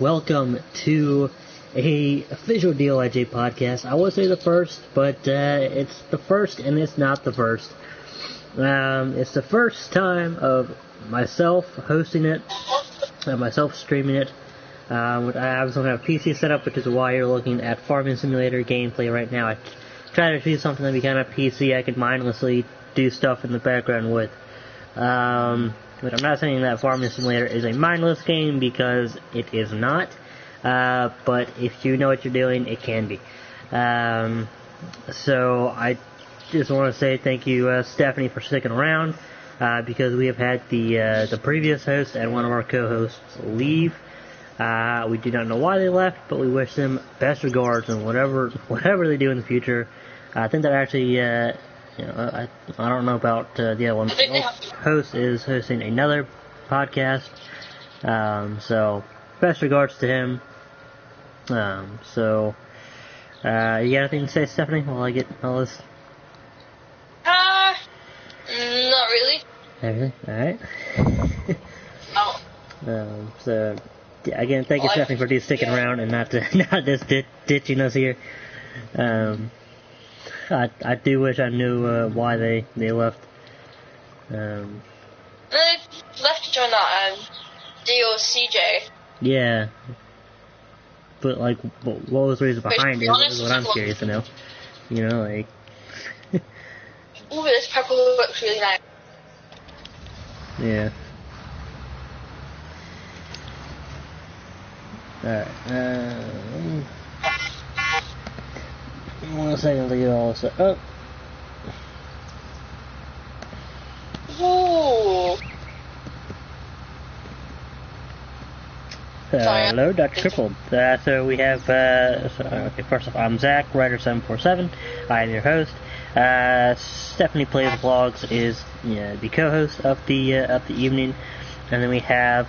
Welcome to a official DOIJ podcast. I would say the first, but it's the first and it's not the first. It's the first time of myself hosting it, myself streaming it. I obviously don't have a PC set up, which is why you're looking at Farming Simulator gameplay right now. I try to do something that be kind of PC I could mindlessly do stuff in the background with. But I'm not saying that Farming Simulator is a mindless game, because it is not. But if you know what you're doing, it can be. So I just want to say thank you, Stephanie, for sticking around, because we have had the previous host and one of our co-hosts leave. We do not know why they left, but we wish them best regards and whatever they do in the future. I think that actually, I don't know about the other one. The host is hosting another podcast, so best regards to him. You got anything to say, Stephanie, while I get all this? Not really. Everything? Alright. Oh. So, again, thank you, Stephanie, for sticking around and not just ditching us here. I do wish I knew why they left. They left to join that DOIJ. Yeah. But, like, what was the reason behind it is what I'm curious to know. You know, like... Ooh, this purple looks really nice. Yeah. Alright, 1 second to get all this up. Ooh. Hello, Dr. Crippled. So we have, okay, first off, I'm Zach, Writer747. I am your host. Stephanie Plays Vlogs is the co-host of the evening. And then we have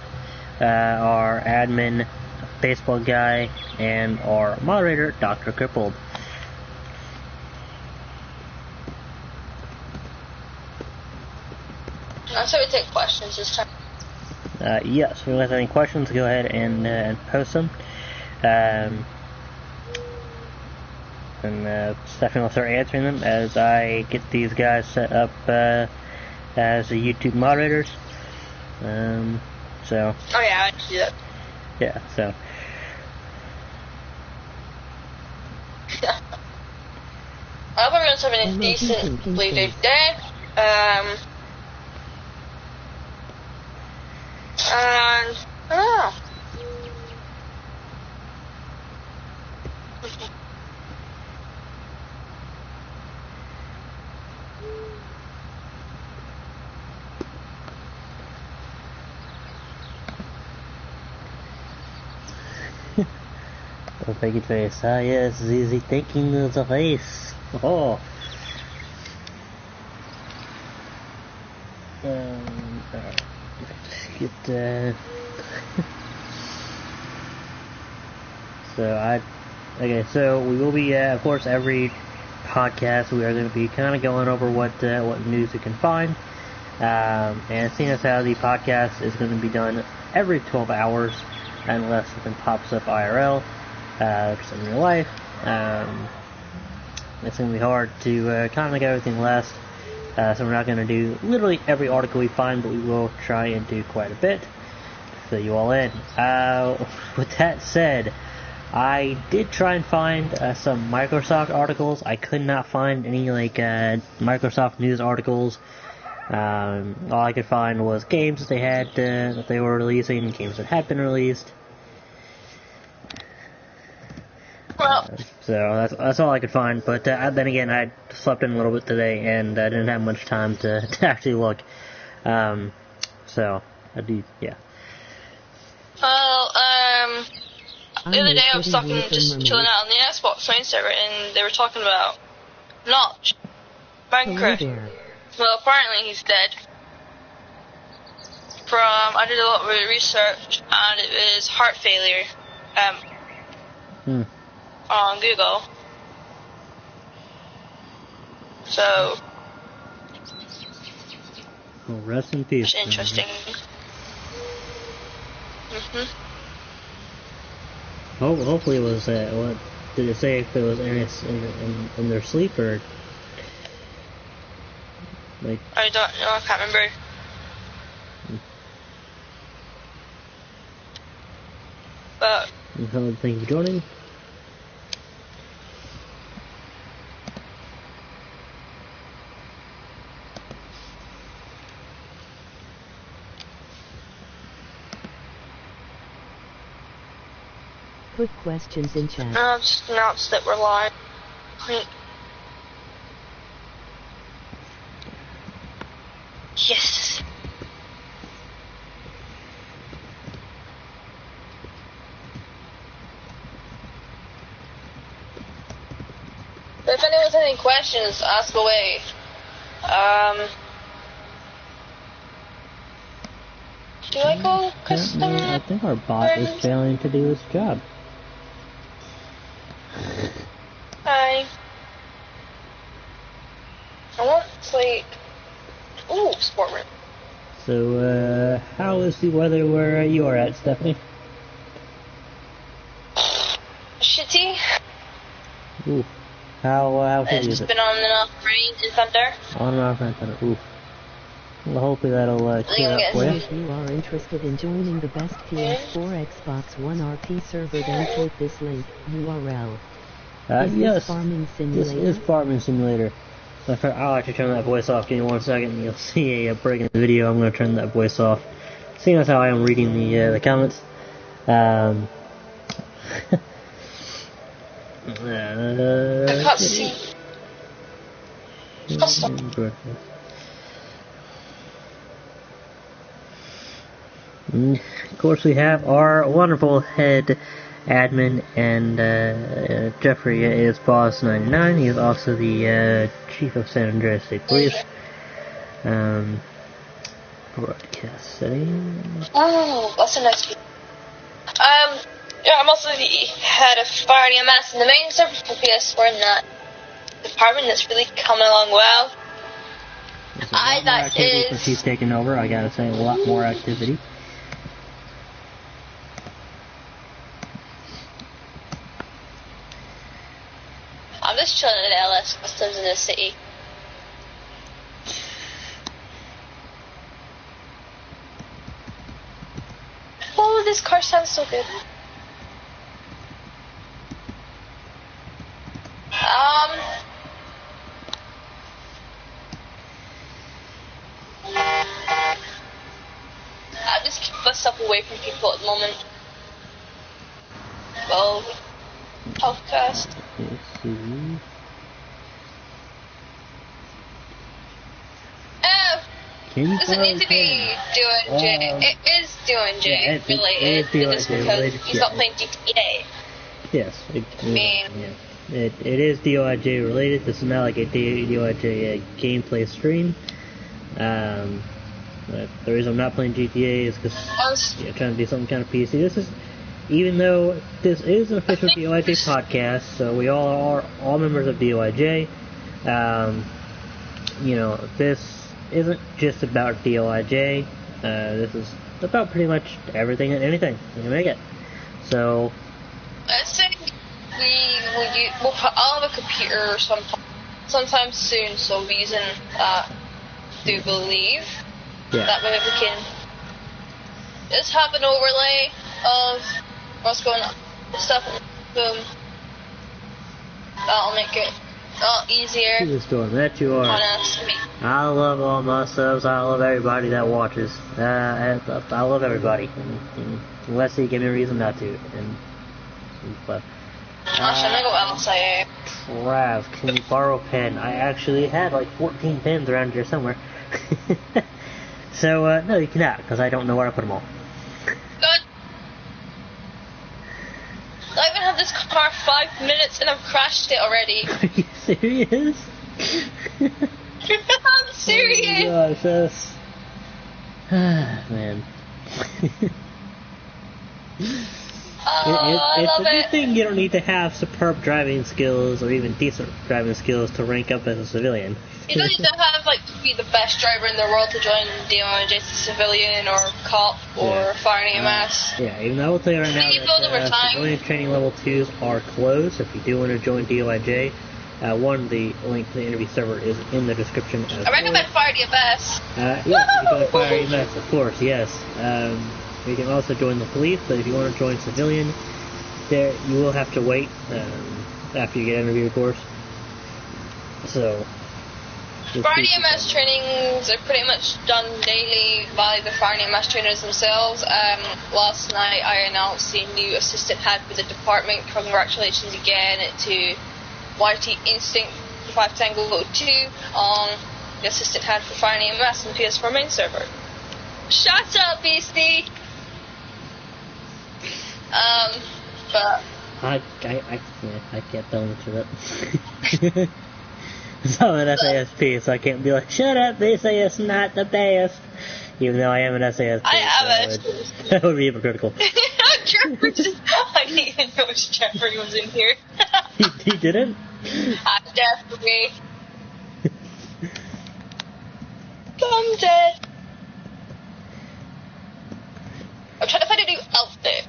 our admin, baseball guy, and our moderator, Dr. Crippled. So we take questions this time. Yes, if you have any questions, go ahead and post them. And Stephanie will start answering them as I get these guys set up as the YouTube moderators. So. Oh yeah, I can do that. Yeah, so. I hope everyone's having a decently good day. And I don't know. Oh, thank you, face. Ah, yes, easy taking the face. Oh. Alright. Get, so we will be, of course, every podcast we are going to be kind of going over what news we can find, and seeing as how the podcast is going to be done every 12 hours, unless something pops up IRL, just in real life, it's going to be hard to kind of make everything last. So we're not going to do literally every article we find, but we will try and do quite a bit to fill you all in. With that said, I did try and find some Microsoft articles. I could not find any Microsoft news articles. All I could find was games that they had that they were releasing, games that had been released. So that's all I could find, but then again, I slept in a little bit today, and I didn't have much time to actually look. So, I do, yeah. Well, the other day I was just chilling out on the Xbox main server, and they were talking about Notch, Minecraft. Well, apparently he's dead. I did a lot of research, and it was heart failure. On Google. So. Well, rest in peace. It's interesting. Hopefully it was, what did it say if it was in their sleep or, like... I don't know, I can't remember. But... Thank you for joining. Put questions in chat. I'll just announce that we're live. Yes. But if anyone has any questions, ask away. Do I go custom? I think our bot is failing to do its job. Hi. I want sleep. Ooh, sport room. So, how is the weather where you are at, Stephanie? Shitty. Ooh. How shitty is It's it? been on and off rain and thunder. On and off and thunder. Ooh. Well, hopefully that'll clear up for you. If you are interested in joining the best PS4 Xbox One RP server, then click this link, URL. Yes, Farming this Simulator? is Farming Simulator. I'll actually turn that voice off. Give me 1 second and you'll see a break in the video. I'm going to turn that voice off. Seeing as how I am reading the comments. I can't see. Of course, we have our wonderful head admin, and Jeffrey is Boss 99. He is also the chief of San Andreas State Police. Broadcast settings. Oh, that's a nice view. Yeah, I'm also the head of Fire EMS in the main service for PS4 in that department that's really coming along well. That is... Since he's taken over, I gotta say, a lot more activity. I'm just chilling at LS Customs in the city. Oh, this car sounds so good. I just keep myself away from people at the moment. Well, podcast. Let's see. Doesn't need to be DOIJ. It is DOIJ related. Just because he's not playing GTA. Yes. It is DOIJ related. This is not like a DOIJ gameplay stream. The reason I'm not playing GTA is because I'm trying to do something kind of PC. This is, even though this is an official DOIJ podcast, so we all are all members of DOIJ. This isn't just about DOIJ. This is about pretty much everything and anything you can make it. So I think we'll have a computer sometime soon, so we'll be using that. Do believe that way we can just have an overlay of what's going on, stuff. Boom. That'll make it a lot easier. Who's doing that? You are. I love all my subs. I love everybody that watches. I love everybody, unless they give me a reason not to. But I'm gonna go outside. Trav, can you borrow a pen? I actually had like 14 pens around here somewhere. So no, you cannot, because I don't know where to put them all. Good. I even had this car 5 minutes and I've crashed it already. Are you serious? I'm serious. Oh gosh, that's... man. I love it's a good thing you don't need to have superb driving skills or even decent driving skills to rank up as a civilian. You don't need to have like to be the best driver in the world to join DOIJ as a civilian or cop or fire and EMS. Yeah, even though I will tell you right now that civilian training level 2s are closed. If you do want to join DOIJ, the link to the interview server is in the description. I recommend fire EMS. Yeah, you can fire EMS, of course, yes. You can also join the police, but if you want to join civilian, there you will have to wait after you get interviewed, of course. So, fire and EMS trainings are pretty much done daily by the fire and EMS trainers themselves. Last night I announced the new assistant head for the department. Congratulations again to YT Instinct 5 Tango 2 on the assistant head for fire and EMS in the PS4 main server. Shut up, beastie! But I can't tell him to shut up. So I'm an SASP, so I can't be like, shut up, this is not the best. Even though I am an SASP. That would be hypocritical. Jeffrey I didn't even notice Jeffrey was in here. He didn't? Definitely. I'm dead. I'm trying to find a new outfit.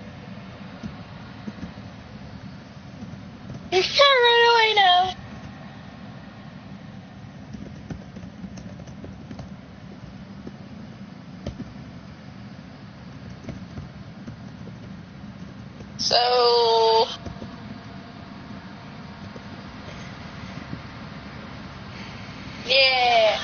You can't run away now. So yeah.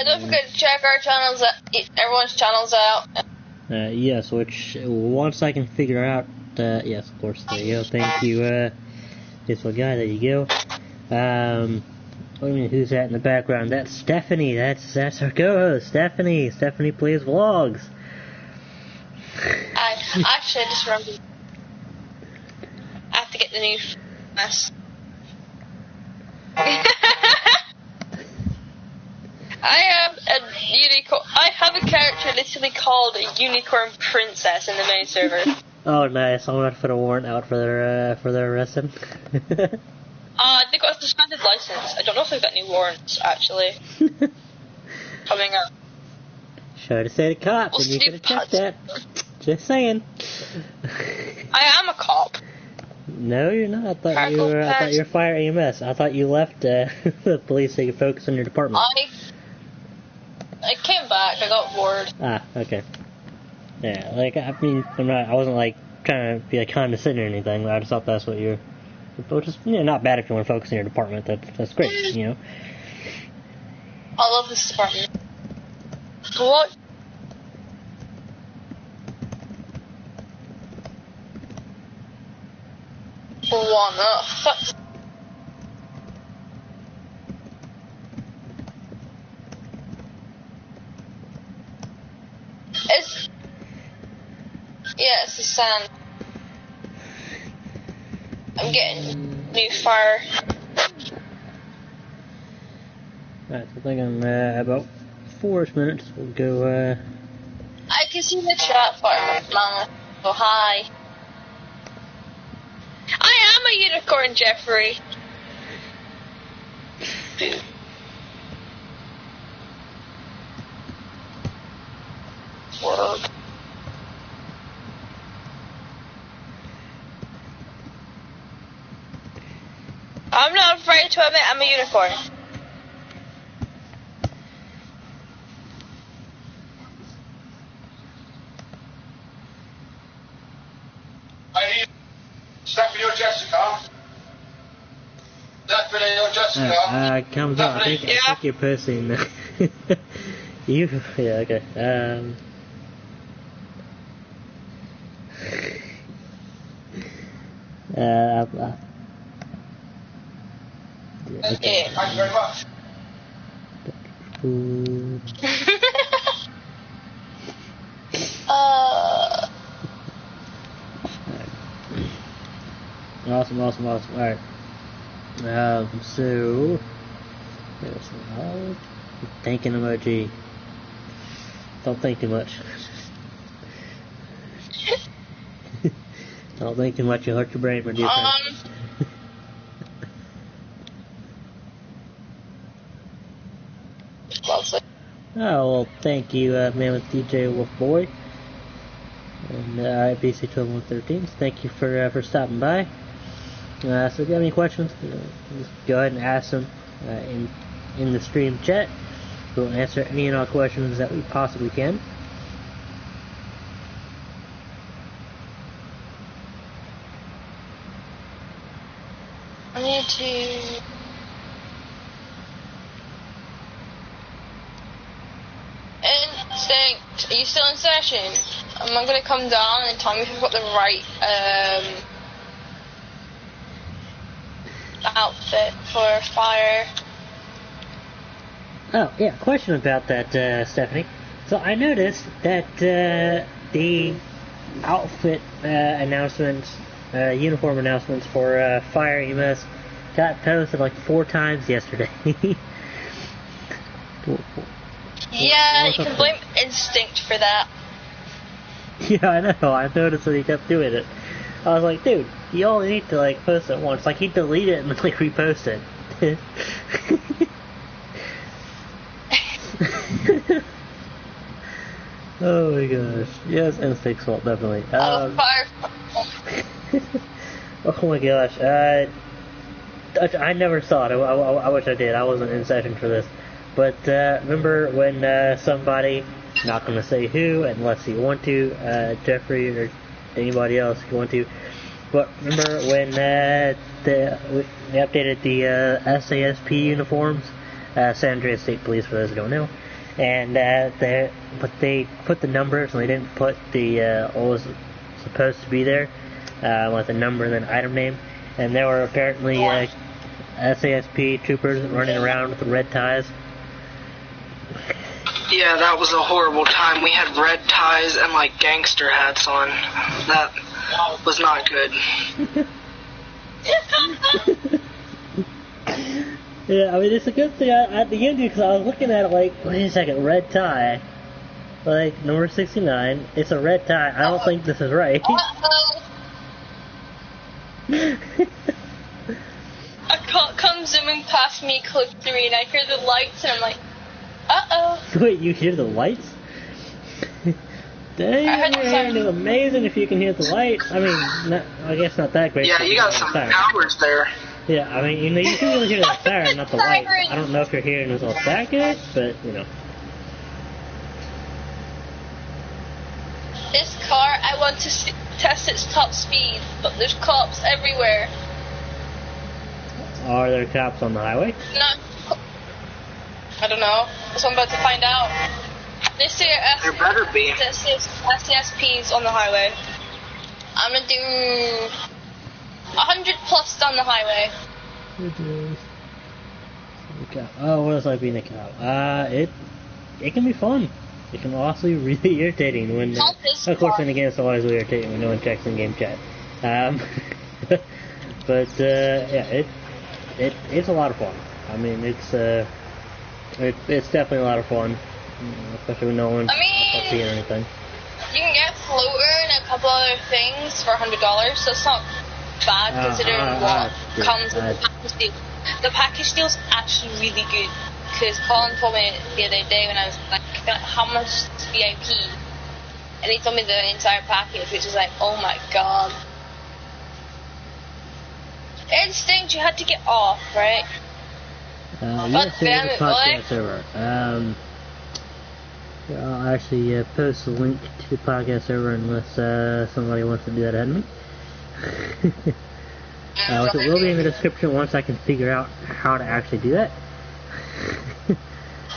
Don't forget to check our channels, everyone's channels out. Yes, which, once I can figure out, yes, of course, there you go, thank you, this little guy, there you go. What do you mean, who's that in the background? That's Stephanie, that's our co-host, Stephanie plays vlogs. I just remembered. I have to get the new mess. I have a character literally called a unicorn princess in the main server. Oh, nice. I'm gonna put a warrant out for their arresting. They got a suspended license. I don't know if they've got any warrants, actually. Coming up. Should have said a cop, and you could have checked that. Just saying. I am a cop. No, you're not. I thought you were fire EMS. I thought you left the police so you could focus on your department. I came back. I got bored. Ah, okay. Yeah, like I mean, I wasn't like trying to be like condescending or anything. I just thought that's what you're. Which is not bad if you want to focus on your department. That's great, you know. I love this department. What? What the fuck? It's the sand. I'm getting new fire. Alright, so I think I'm about 4 minutes. We'll go, I can see the chat fire, Mama. Oh, hi. I am a unicorn, Jeffrey. Word. I'm not afraid to admit I'm a unicorn. Comes out. I think you're posting. Yeah, okay. Okay. Thank you very much. Awesome. Alright. So... Thanking emoji. Don't think too much. Don't think too much, you'll hurt your brain, my dear friend. Oh, well, thank you, man with DJ Wolf Boy. And IPC 12113. Thank you for stopping by. So if you have any questions, just go ahead and ask them in the stream chat. We'll answer any and all questions that we possibly can. I need to... Instinct, are you still in session? Am I going to come down and tell me if I've got the right outfit for fire? Oh, yeah, question about that, Stephanie. So I noticed that the outfit announcements, uniform announcements for Fire EMS got posted like 4 times yesterday. Yeah, you can blame Instinct for that. Yeah, I know. I noticed that he kept doing it. I was like, dude, you only need to like post it once. Like, he'd delete it and like repost it. Oh my gosh. Yes, Instinct's fault, definitely. Fire. Oh my gosh. I never saw it. I wish I did. I wasn't in session for this. But remember when somebody, not going to say who, unless you want to, Jeffrey or anybody else if you want to, but remember when we updated the SASP uniforms, San Andreas State Police for those who don't know, and but they put the numbers and they didn't put the what was supposed to be there, with the number and then item name, and there were apparently SASP troopers running around with red ties. Yeah, that was a horrible time. We had red ties and like gangster hats on. That was not good. Yeah, I mean, it's a good thing at the end because I was looking at it like, wait a second, red tie, like number 69. It's a red tie. I don't think this is right. A cop comes zooming past me, clip 3, and I hear the lights, and I'm like, uh-oh. Wait, you hear the lights? Dang, man, it's amazing if you can hear the lights. I mean, I guess not that great. Yeah, you got some powers there. Yeah, I mean, you know, you can really hear the siren, not the light. I don't know if you're hearing those all static, but, you know. This car, I want to test its top speed, but there's cops everywhere. Are there cops on the highway? No. I don't know. That's what I'm about to find out. There better be. This is SCSPs on the highway. I'm gonna do 100 plus down the highway. Oh, what is like being a cop? It can be fun. It can also be really irritating when. Of course, then again, it's always really irritating when no one checks in game chat. But yeah, it's a lot of fun. I mean, it's definitely a lot of fun, especially when no one's seeing anything. You can get floater and a couple other things for $100, so it's not bad considering what comes with the package deal. The package deal's actually really good, because Colin told me the other day when I was like, how much is VIP? And he told me the entire package, which is like, oh my god. Instinct, you had to get off, right? Yes, damn the it, podcast server. I'll actually post the link to the podcast server unless somebody wants to do that ahead of me. Which it will be in the description once I can figure out how to actually do that.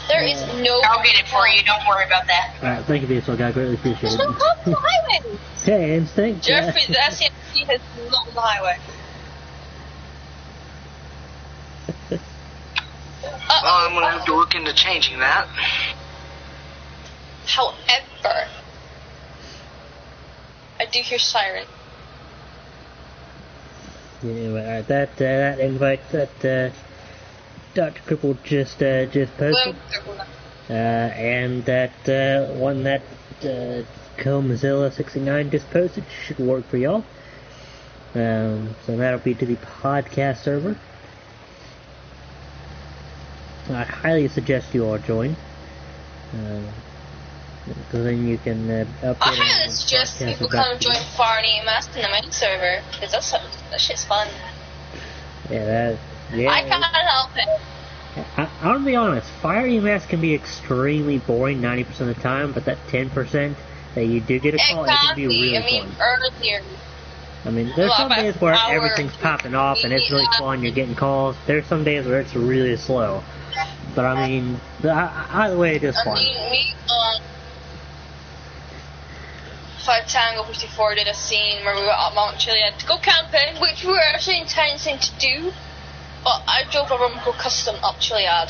There is no... I'll get it for you, don't worry about that. Alright, thank you, Baseball Guy, greatly appreciate it. There's no cops on the highway! Hey, Instinct. Jeffrey, the SCMC has not on the highway. Well, I'm gonna have to look into changing that. However, I do hear siren. Anyway, that invite that Dr. Cripple just posted, and that one that Comzilla69 just posted should work for y'all. So that'll be to the podcast server. I highly suggest you all join. Because then you can update. I highly suggest people come join Fire and EMS in the main server, because that shit's fun. Yeah, I can't help it. I'll be honest, Fire EMS can be extremely boring 90% of the time, but that 10% that you do get a call, it can be really fun. Earlier. I mean, there's some days where everything's popping off and it's really fun, you're getting calls. There's some days where it's really slow. But I mean, either way, it is fun. Me, 5 Tango 54 did a scene where we were at Mount Chiliad to go camping, which we were actually intending to do, but I drove a Rumco Custom up Chiliad.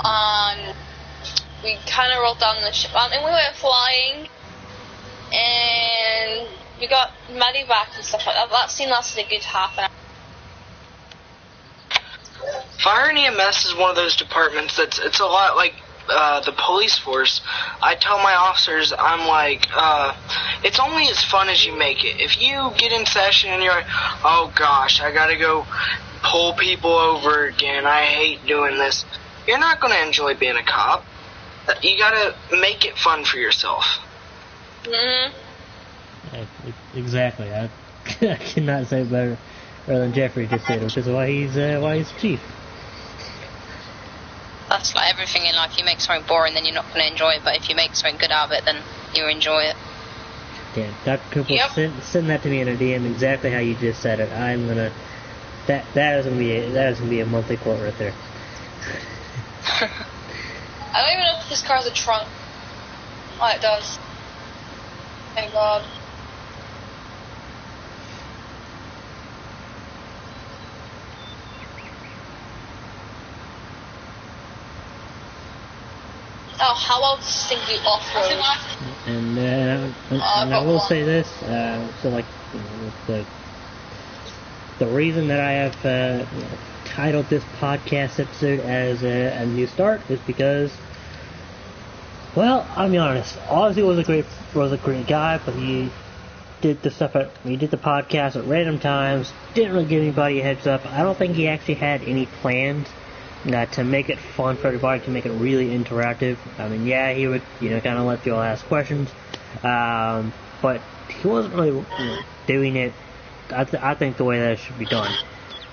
And we kind of rolled down the ship, and we went flying, and we got medevac and stuff like that. That scene lasted a good half an hour. Fire and EMS is one of those departments it's a lot like the police force. I tell my officers, I'm like, it's only as fun as you make it. If you get in session and you're like, oh gosh, I gotta go pull people over again, I hate doing this, you're not gonna enjoy being a cop. You gotta make it fun for yourself. Exactly. I cannot say better than Jeffrey just said, which is why he's chief. That's like everything in life. You make something boring, then you're not going to enjoy it. But if you make something good out of it, then you enjoy it. Yeah, Dr. Cooper, send that to me in a DM exactly how you just said it. I'm gonna. That is gonna be a monthly quote right there. I don't even know if this car has a trunk. Oh, it does. Thank God. Oh, how about distinctly off-road? And I will say this, so like, the reason that I have titled this podcast episode as a new start is because, well, I'll be honest, Ozzy was a great guy, but he did the podcast at random times, didn't really give anybody a heads up. I don't think he actually had any plans to make it fun for everybody, to make it really interactive. I mean, yeah, he would, kind of let you all ask questions, but he wasn't really doing it, I think, the way that it should be done.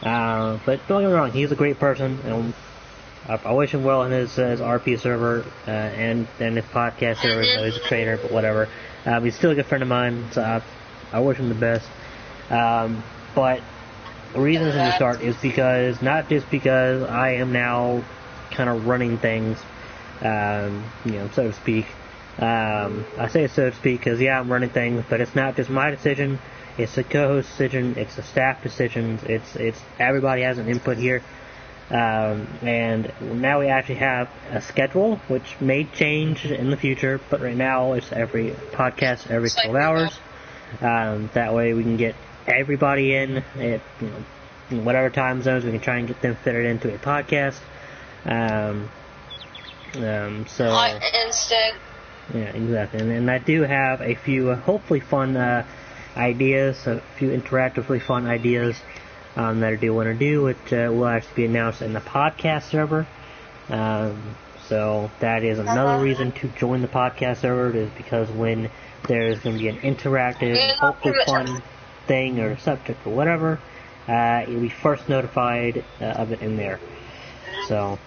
But don't get me wrong, he's a great person, and I wish him well in his RP server, and his podcast server. He's a trainer, but whatever. He's still a good friend of mine, so I wish him the best. But the reason to start is because, not just because I am now kind of running things, so to speak. I say so to speak because, yeah, I'm running things, but it's not just my decision. It's the co-host decision. It's the staff decisions. It's everybody has an input here. And now we actually have a schedule, which may change in the future, but right now it's every podcast every 12 hours. That way we can get everybody in at whatever time zones. We can try and get them fitted into a podcast. So instant. Yeah, exactly. And I do have a few hopefully fun ideas, a few interactively fun ideas that I do want to do, which will actually be announced in the podcast server. So that is another reason to join the podcast server, is because when there's going to be an interactive, hopefully fun thing or subject or whatever, you'll be first notified of it in there. So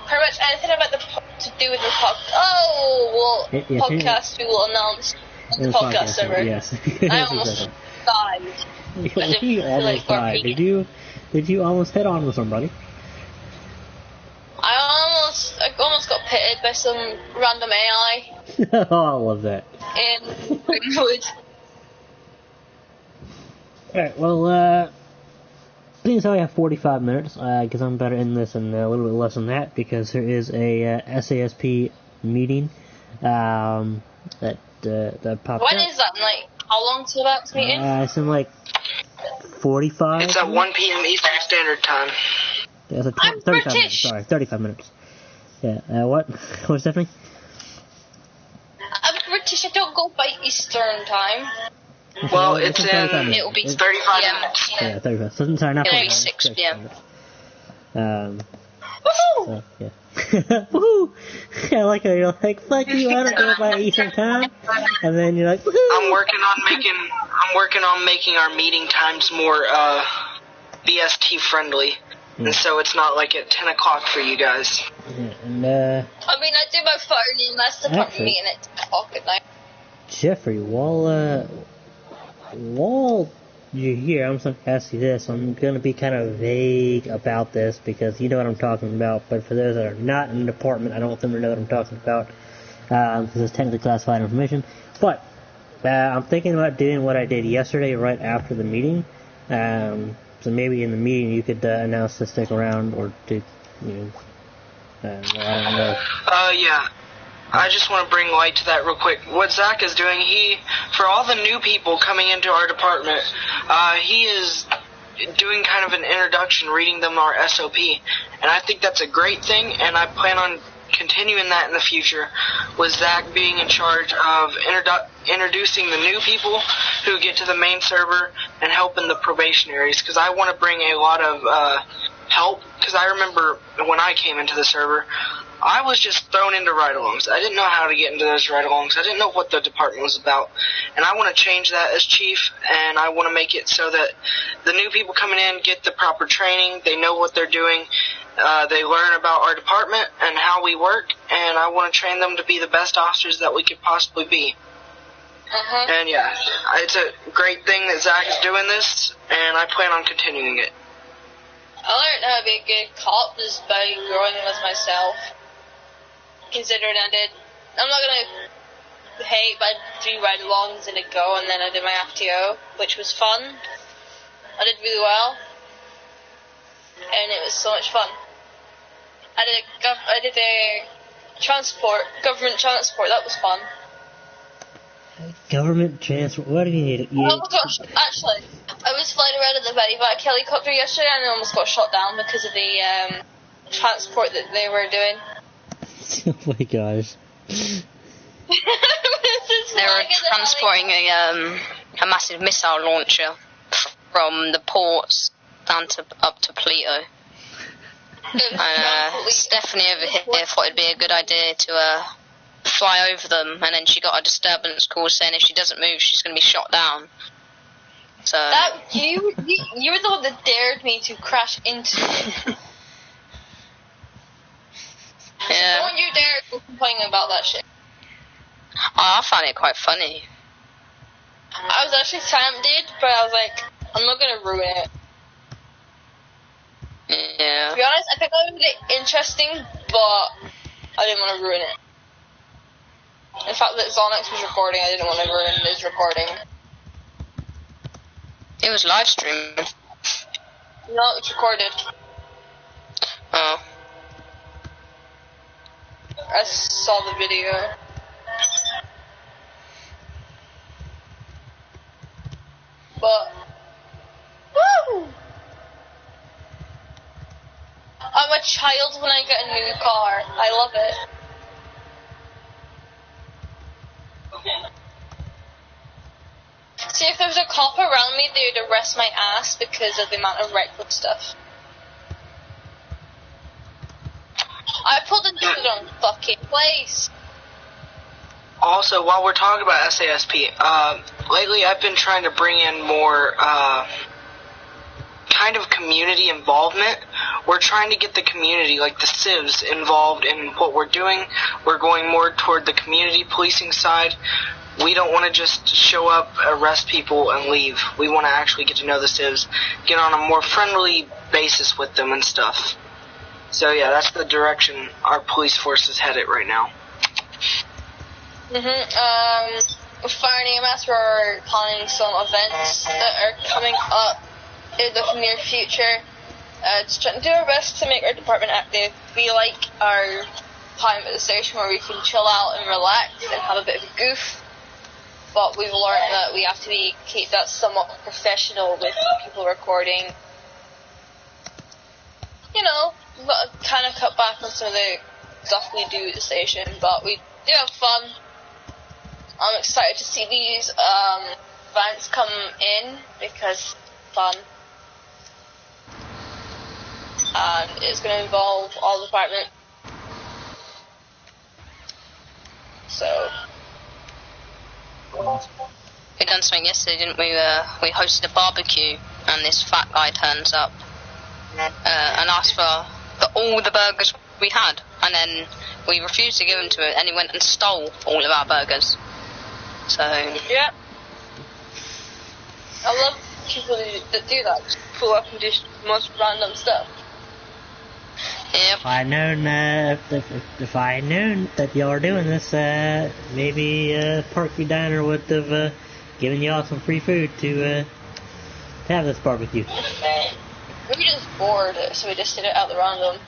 pretty much anything about to do with the podcast. Oh, well, podcast we will announce on the podcast server. Yes. I almost died. You almost died. Did you almost head on with somebody? I almost got pitted by some random AI. Oh, I love that. In Greenwood. Alright, well, being so we have 45 minutes, because I'm better in this in a little bit less than that, because there is a SASP meeting that popped up. When is that? Like How long's the next meeting? It's in like 45. It's at 1 p.m. Eastern Standard Time. Yeah, it's I'm 35 British. minutes. Sorry, 35 minutes. Yeah. What? What's Stephanie? I'm British. I don't go by Eastern time. Well, it's in 35 minutes. It'll be 35 PM. minutes. Yeah, 35. So, sorry, not It'll 45. be 6 p.m. Woohoo! So, yeah. Woohoo! I like how you're like, fuck you, I don't go by Eastern time. And then you're like, woohoo! I'm working on making our meeting times more BST friendly, and so it's not like at 10 o'clock for you guys. Yeah, and, I mean, I do my phone in less department Actually- meeting at 10 o'clock at night. Jeffrey, while you're here, I'm just going to ask you this. I'm going to be kind of vague about this because you know what I'm talking about, but for those that are not in the department, I don't want them to know what I'm talking about because it's technically classified information. But I'm thinking about doing what I did yesterday right after the meeting. So maybe in the meeting you could announce to stick around or to, I don't know. Yeah. I just want to bring light to that real quick. What Zach is doing, for all the new people coming into our department, he is doing kind of an introduction, reading them our SOP. And I think that's a great thing, and I plan on continuing that in the future, with Zach being in charge of introducing the new people who get to the main server and helping the probationaries, because I want to bring a lot of help, because I remember when I came into the server, I was just thrown into ride-alongs. I didn't know how to get into those ride-alongs. I didn't know what the department was about. And I want to change that as chief, and I want to make it so that the new people coming in get the proper training, they know what they're doing, they learn about our department and how we work, and I want to train them to be the best officers that we could possibly be. And yeah, it's a great thing that Zach is doing this, and I plan on continuing it. I learned how to be a good cop just by growing with myself. Considering I'm not gonna hate, but I do ride-alongs in a go, and then I did my FTO, which was fun. I did really well, and it was so much fun. I did a government transport. That was fun. Government transfer. What do you need? Oh my gosh! Actually, I was flying around in the medevac helicopter yesterday, and I almost got shot down because of the transport that they were doing. Oh my gosh. They were transporting a massive missile launcher from the ports down up to Pluto. Stephanie over here thought it'd be a good idea to fly over them, and then she got a disturbance call saying if she doesn't move, she's going to be shot down. So you were the one that dared me to crash into it. yeah, Don't you dare go complaining about that shit. I found it quite funny. I was actually tempted, but I was like, I'm not gonna ruin it. Yeah. To be honest, I think that would be interesting, but I didn't want to ruin it. In fact, that Zonix was recording, I didn't want to ruin his recording. It was live streamed. No, it's recorded. Oh. I saw the video. But, woo! I'm a child when I get a new car. I love it. See, if there was a cop around me, they would arrest my ass because of the amount of reckless stuff. I pulled into the wrong fucking place. Also, while we're talking about SASP, lately I've been trying to bring in more kind of community involvement. We're trying to get the community, like the civs, involved in what we're doing. We're going more toward the community policing side. We don't want to just show up, arrest people, and leave. We want to actually get to know the civs, get on a more friendly basis with them and stuff. So yeah, that's the direction our police force is headed right now. Fire and EMS, we're planning some events that are coming up in the near future. Just trying to do our best to make our department active. We like our time at the station where we can chill out and relax and have a bit of a goof. but we've learned that we have to keep that somewhat professional with people recording. You know, but kind of cut back on some of the stuff we do at the station, but we do have fun. I'm excited to see these events come in because it's fun. And it's going to involve all the department. So. We done something yesterday, didn't we? We hosted a barbecue, and this fat guy turns up and asked for all the burgers we had, and then we refused to give him to him, and he went and stole all of our burgers. So yeah, I love people that do that. Just pull up and do the most random stuff. Yep. If I known if I known that y'all are doing this, maybe Parkview Diner would have given y'all some free food to have this barbecue. We were just bored, so we just did it out the random.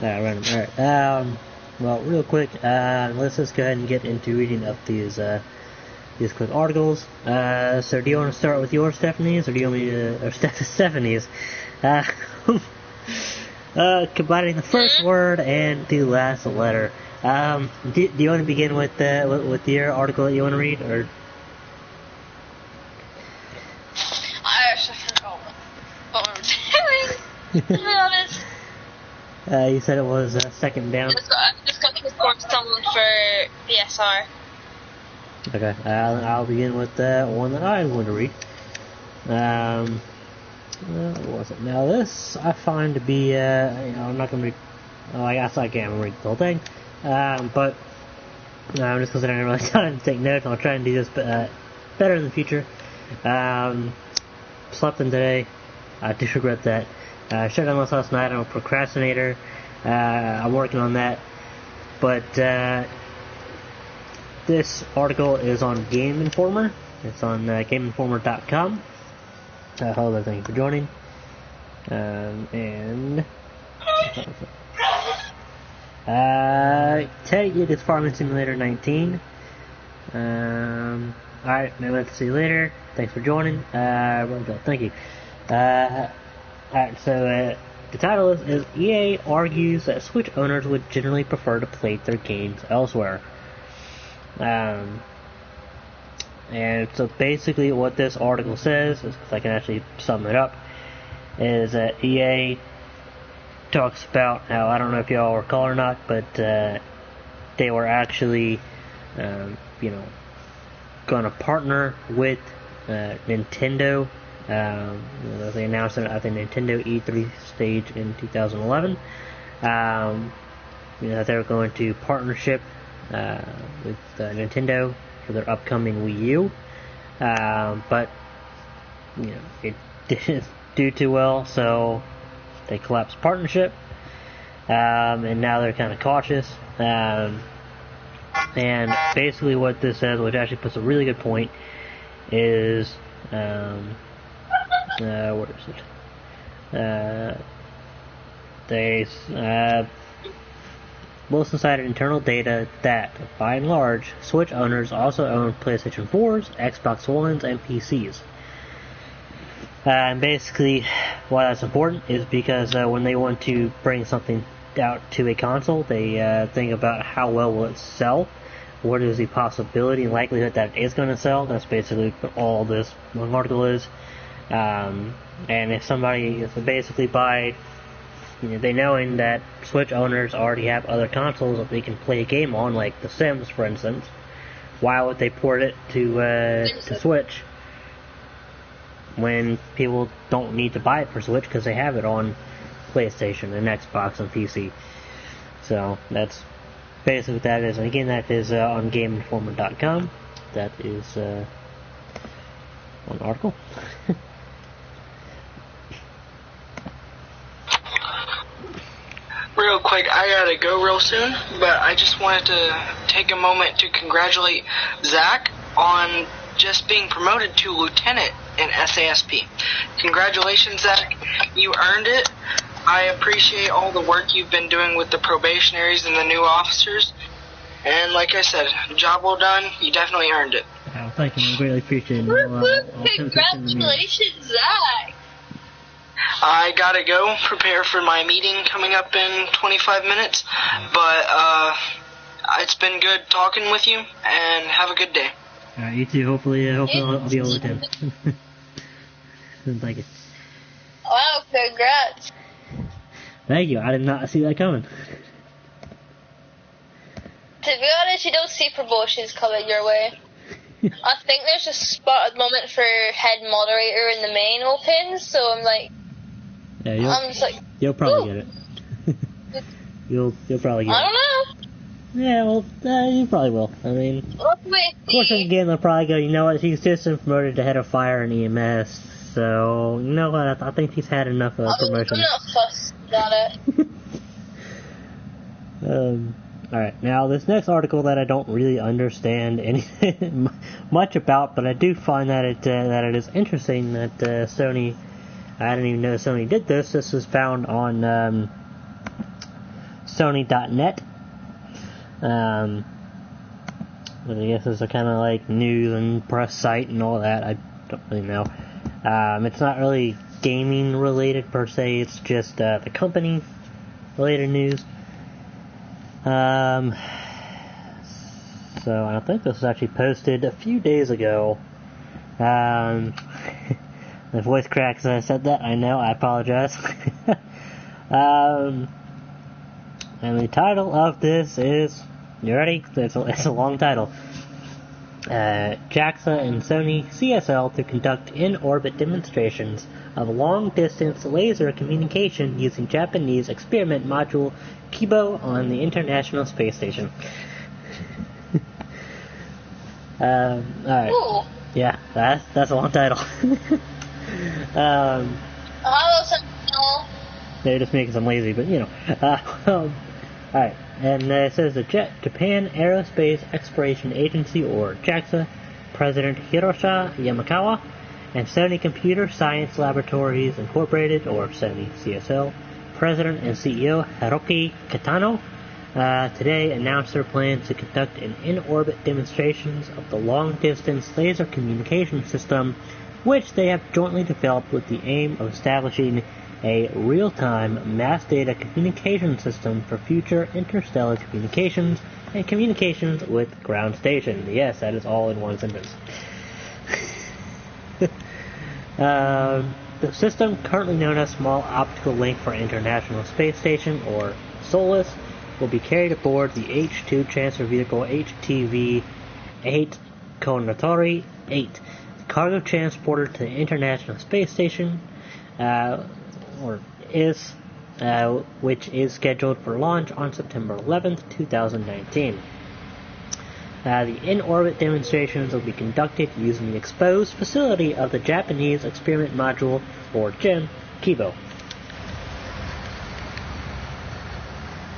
Alright. Well, real quick, let's just go ahead and get into reading up these quick articles. So do you want to start with yours, Stephanie's, or do you want me to, or Stephanie's? Combining the first word and the last letter. Do you want to begin with your article that you want to read, or? I actually forgot what I'm doing, to be honest. You said it was second down. Just got to report someone for BSR. Okay, I'll begin with one that I'm going to read. What was it? Now this I find to be, I'm not going to read, I guess I can't read the whole thing, but just because I don't really have time to take notes, I'll try and do this better in the future. Slept in today. I do regret that. Should have done this last night. I'm a procrastinator. I'm working on that. But this article is on Game Informer. It's on GameInformer.com. Hello there, thank you for joining. Teddy, it is Farming Simulator 19. Alright, maybe let's see you later. Thanks for joining. Thank you. Alright, so the title is EA argues that Switch owners would generally prefer to play their games elsewhere. And so basically what this article says, if I can actually sum it up, is that EA talks about how, I don't know if y'all recall or not, but they were actually, going to partner with Nintendo. They announced it at the Nintendo E3 stage in 2011. That they were going to partnership with Nintendo for their upcoming Wii U, but it didn't do too well, so they collapsed partnership, and now they're kind of cautious. And basically, what this says, which actually puts a really good point, is what is it? Wilson cited internal data that, by and large, Switch owners also own PlayStation 4s, Xbox Ones, and PCs. And basically, why that's important is because when they want to bring something out to a console, they think about how well will it sell, what is the possibility and likelihood that it is going to sell. That's basically what all this one article is. And if basically by they knowing that Switch owners already have other consoles that they can play a game on, like The Sims, for instance, why would they port it to Switch when people don't need to buy it for Switch because they have it on PlayStation and Xbox and PC? So that's basically what that is. And again, that is on GameInformer.com. That is one article. Real quick, I gotta go real soon, but I just wanted to take a moment to congratulate Zach on just being promoted to lieutenant in SASP. Congratulations, Zach. You earned it. I appreciate all the work you've been doing with the probationaries and the new officers. And like I said, job well done. You definitely earned it. Oh, thank you. I greatly appreciate it. Congratulations, Zach. I gotta go prepare for my meeting coming up in 25 minutes. But it's been good talking with you, and have a good day. Alright, you too. Hopefully I'll be able to attend. Thank you. Wow, congrats. Thank you. I did not see that coming. To be honest, you don't see promotions coming your way. I think there's a spot at the moment for head moderator in the main open, so I'm like, I'm just like, you'll probably get it. You'll probably get it. I don't know. Yeah, well, you probably will. I mean, of course, again, they'll probably go, you know what, she's just been promoted to head of fire and EMS, so, you know what, I think she's had enough of promotion. I'm not fussed about it. Alright, now this next article that I don't really understand anything much about, but I do find that it is interesting that Sony, I didn't even know Sony did this. This was found on Sony.net. I guess it's a kind of like news and press site and all that. I don't really know. It's not really gaming related per se. It's just the company related news. So I think this was actually posted a few days ago. My voice cracks as I said that. I know. I apologize. And the title of this is, you ready? It's a long title. JAXA and Sony CSL to conduct in-orbit demonstrations of long-distance laser communication using Japanese experiment module Kibo on the International Space Station. Alright. Ooh. Yeah, that's a long title. They're just making some lazy, but you know. Alright, and it says the Japan Aerospace Exploration Agency, or JAXA, President Hiroshi Yamakawa, and Sony Computer Science Laboratories Incorporated, or Sony CSL, President and CEO Hiroki Kitano, today announced their plans to conduct an in-orbit demonstrations of the long-distance laser communication system, which they have jointly developed with the aim of establishing a real-time mass data communication system for future interstellar communications and communications with ground station. Yes, that is all in one sentence. The system, currently known as Small Optical Link for International Space Station, or SOLAS, will be carried aboard the H-2 transfer vehicle HTV-8 Konatori 8, the cargo transporter to the International Space Station, which is scheduled for launch on September 11th, 2019. The in-orbit demonstrations will be conducted using the exposed facility of the Japanese Experiment Module, or GEM, Kibo.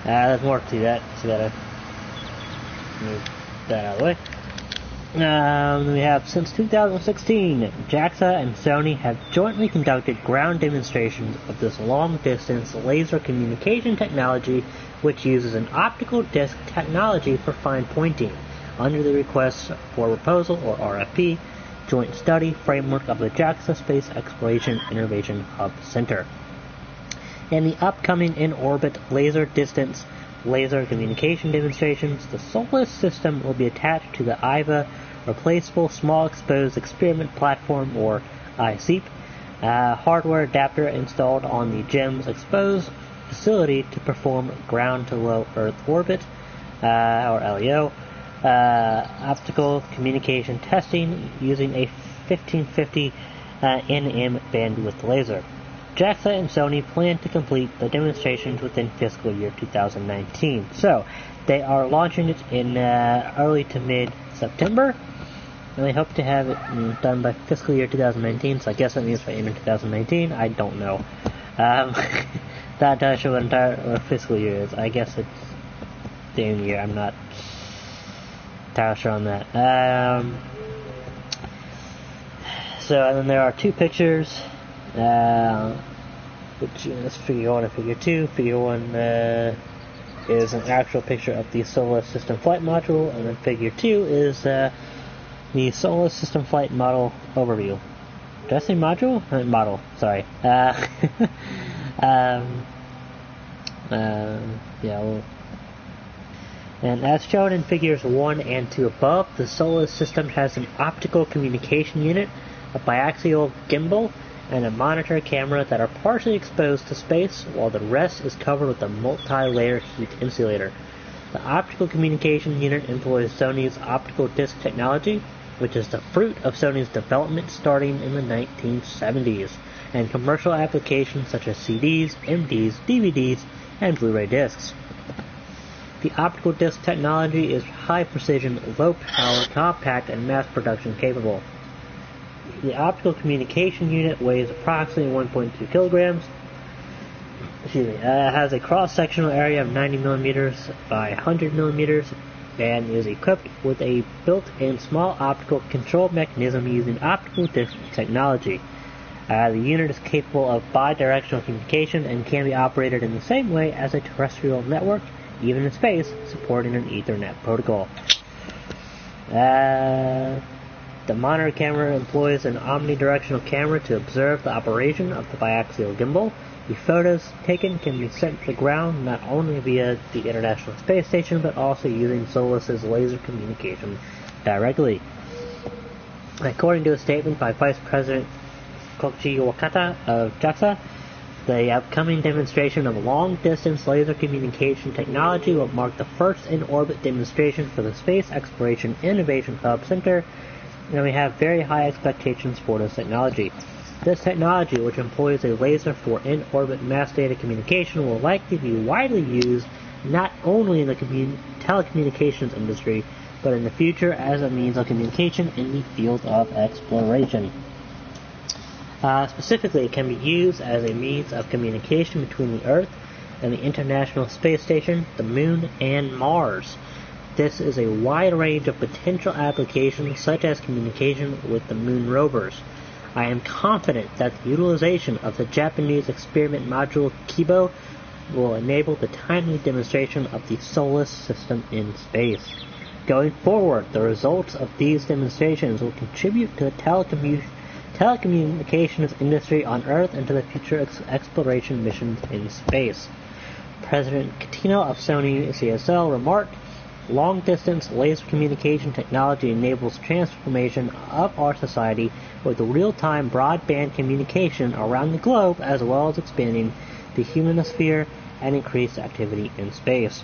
There's more to that, so gotta move that out of the way. We have, since 2016, JAXA and Sony have jointly conducted ground demonstrations of this long-distance laser communication technology, which uses an optical disc technology for fine pointing, under the Request for Proposal, or RFP, Joint Study Framework of the JAXA Space Exploration Innovation Hub Center. In the upcoming in-orbit laser-distance laser communication demonstrations, the SOLAS system will be attached to the IVA Replaceable Small Exposed Experiment Platform, or ICEP, hardware adapter installed on the GEM's exposed facility to perform ground-to-low Earth orbit, or LEO, optical communication testing using a 1550 nm bandwidth laser. JAXA and Sony plan to complete the demonstrations within fiscal year 2019. So, they are launching it in early to mid-September, and they hope to have it done by fiscal year 2019, so I guess that means by end of 2019, I don't know. That does show what entire fiscal year is. I guess it's the end of the year, I'm not entirely sure on that. So, and then there are two pictures. which is Figure 1 and Figure 2. Figure 1 is an actual picture of the Solar System Flight Module, and then Figure 2 is the Solar System Flight Model Overview. Did I say module? Model, sorry. And as shown in Figures 1 and 2 above, the Solar System has an optical communication unit, a biaxial gimbal, and a monitor camera that are partially exposed to space, while the rest is covered with a multi-layer heat insulator. The optical communication unit employs Sony's optical disc technology, which is the fruit of Sony's development starting in the 1970s, and commercial applications such as CDs, MDs, DVDs, and Blu-ray discs. The optical disc technology is high-precision, low-power, compact, and mass-production capable. The optical communication unit weighs approximately 1.2 kilograms. Has a cross-sectional area of 90 millimeters by 100 millimeters, and is equipped with a built-in small optical control mechanism using optical disc technology. The unit is capable of bidirectional communication and can be operated in the same way as a terrestrial network, even in space, supporting an Ethernet protocol. The monitor camera employs an omnidirectional camera to observe the operation of the biaxial gimbal. The photos taken can be sent to the ground not only via the International Space Station, but also using Solus's laser communication directly. According to a statement by Vice President Koichi Wakata of JAXA, the upcoming demonstration of long-distance laser communication technology will mark the first in-orbit demonstration for the Space Exploration Innovation Hub Center, and we have very high expectations for this technology. This technology, which employs a laser for in-orbit mass data communication, will likely be widely used not only in the telecommunications industry, but in the future as a means of communication in the field of exploration. Specifically, it can be used as a means of communication between the Earth and the International Space Station, the Moon, and Mars. This is a wide range of potential applications, such as communication with the Moon rovers. I am confident that the utilization of the Japanese experiment module Kibo will enable the timely demonstration of the solar system in space. Going forward, the results of these demonstrations will contribute to the telecommunications industry on Earth and to the future exploration missions in space. President Catino of Sony CSL remarked, "Long-distance laser communication technology enables transformation of our society with real-time broadband communication around the globe, as well as expanding the humanosphere and increased activity in space."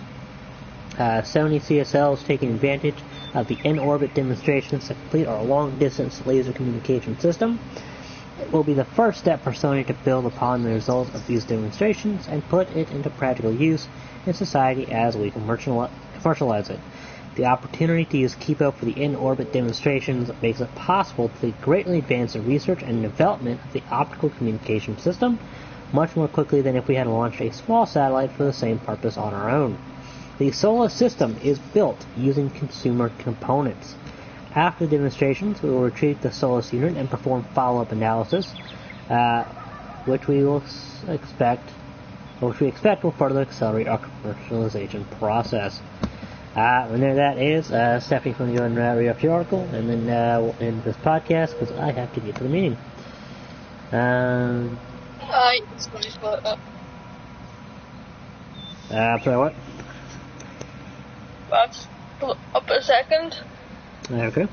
Sony CSL is taking advantage of the in-orbit demonstrations to complete our long-distance laser communication system. It will be the first step for Sony to build upon the results of these demonstrations and put it into practical use in society as we commercialize it. The opportunity to use Kibo for the in-orbit demonstrations makes it possible to greatly advance the research and development of the optical communication system much more quickly than if we had launched a small satellite for the same purpose on our own. The solar system is built using consumer components. After the demonstrations, we will retrieve the Solus unit and perform follow-up analysis, which we expect will further accelerate our commercialization process. And there that is. Stephanie from you and read up your article, and then we'll end this podcast because I have to get to the meeting. It's going to up. I'm sorry, what? That's up a second. Okay.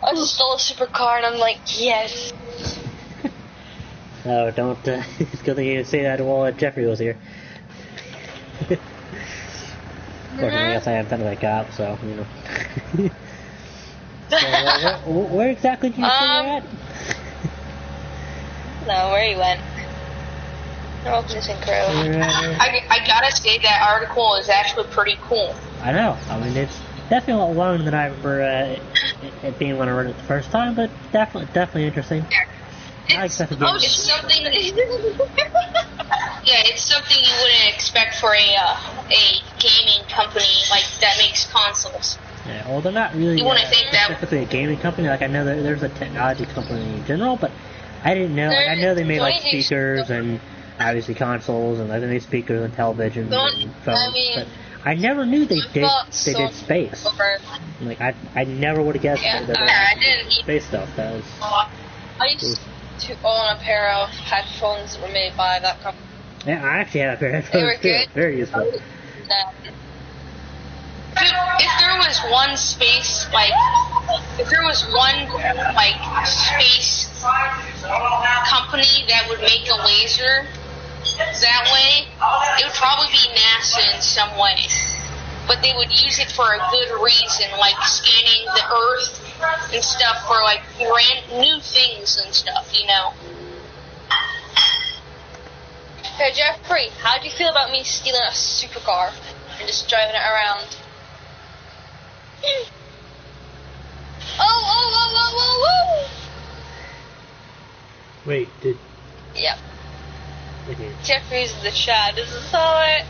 I just stole a supercar and I'm like, yes. Oh, don't. It's good thing you didn't say that while Jeffrey was here. Fortunately, I guess I am kind of a cop, so, you know. So, where exactly did you say you're at? No, where he went. No, missing crew. I gotta say that article is actually pretty cool. I know. I mean, it's definitely a lot longer than I remember it being when I read it the first time, but definitely interesting. It's something. Yeah, it's something you wouldn't expect for a gaming company like that makes consoles. Yeah, well, they're not really you wouldn't think specifically a gaming company. Like, I know that there's a technology company in general, but I didn't know. I know they made like speakers and obviously consoles, and they made speakers and televisions and phones. But I never knew they did space. Like I never would have guessed that they did space stuff. That was. I used to own a pair of headphones that were made by that company. Yeah, I actually had a pair of headphones. They were good. Very useful. Dude, if there was one space, if there was one, space company that would make a laser that way, it would probably be NASA in some way. But they would use it for a good reason, like scanning the Earth and stuff for, brand new things and stuff, you know? Hey, Jeffrey, how do you feel about me stealing a supercar and just driving it around? Oh! Wait, did... Yep. Okay. Jeffrey's in the chat, is this alright?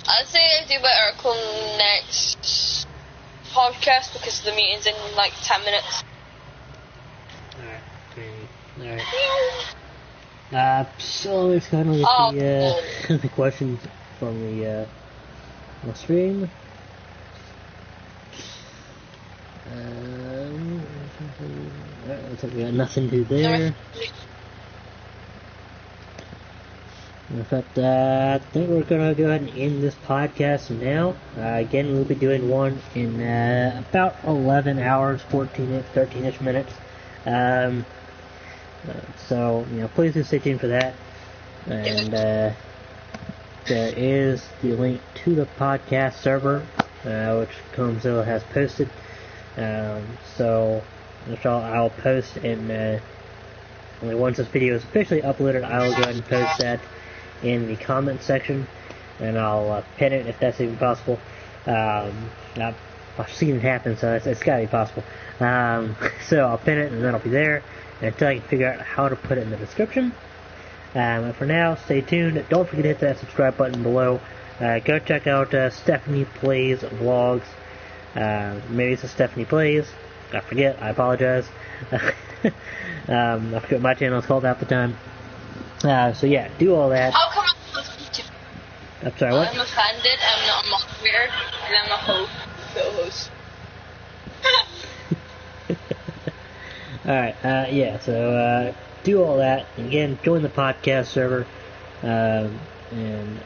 I'd say I do better come next podcast because the meeting's in 10 minutes. Alright. So let's kind of look at the questions from the stream. Looks like we got nothing to do there. In fact, I think we're gonna go ahead and end this podcast now. Again, we'll be doing one in about 11 hours, 13-ish minutes. So, please do stay tuned for that. And there is the link to the podcast server, which Comzilla has posted. Which I'll post, and only once this video is officially uploaded, I will go ahead and post that in the comment section, and I'll pin it if that's even possible. I've seen it happen, so it's gotta be possible. So I'll pin it, and then I'll be there until I can figure out how to put it in the description. And for now, stay tuned. Don't forget to hit that subscribe button below. Go check out Stephanie Plays Vlogs. Maybe it's a Stephanie Plays. I forget. I apologize. I forget what my channel is called half the time. So yeah, do all that. How come I'm sorry, what? I'm offended, I'm not weird, and I'm a co-host. Alright, so do all that. Again, join the podcast server. And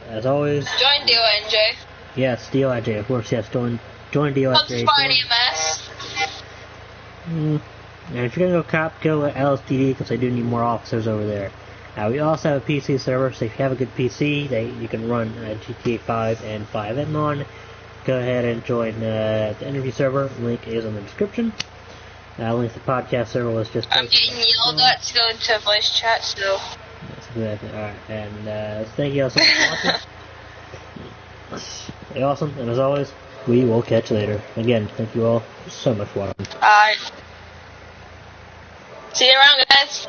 as always... Join DOIJ. Yes, DOIJ, of course, yes. Join DOIJ. Subscribe EMS. And if you're gonna go LSTD, because I do need more officers over there. We also have a PC server, so if you have a good PC that you can run GTA 5 and 5M on, go ahead and join the interview server. Link is in the description. Link to the podcast server was just... I'm getting yelled at to go into voice chat still. That's exactly. Alright, and thank you all so much for watching. Stay awesome, and as always, we will catch you later. Again, thank you all so much for watching. Alright. See you around, guys.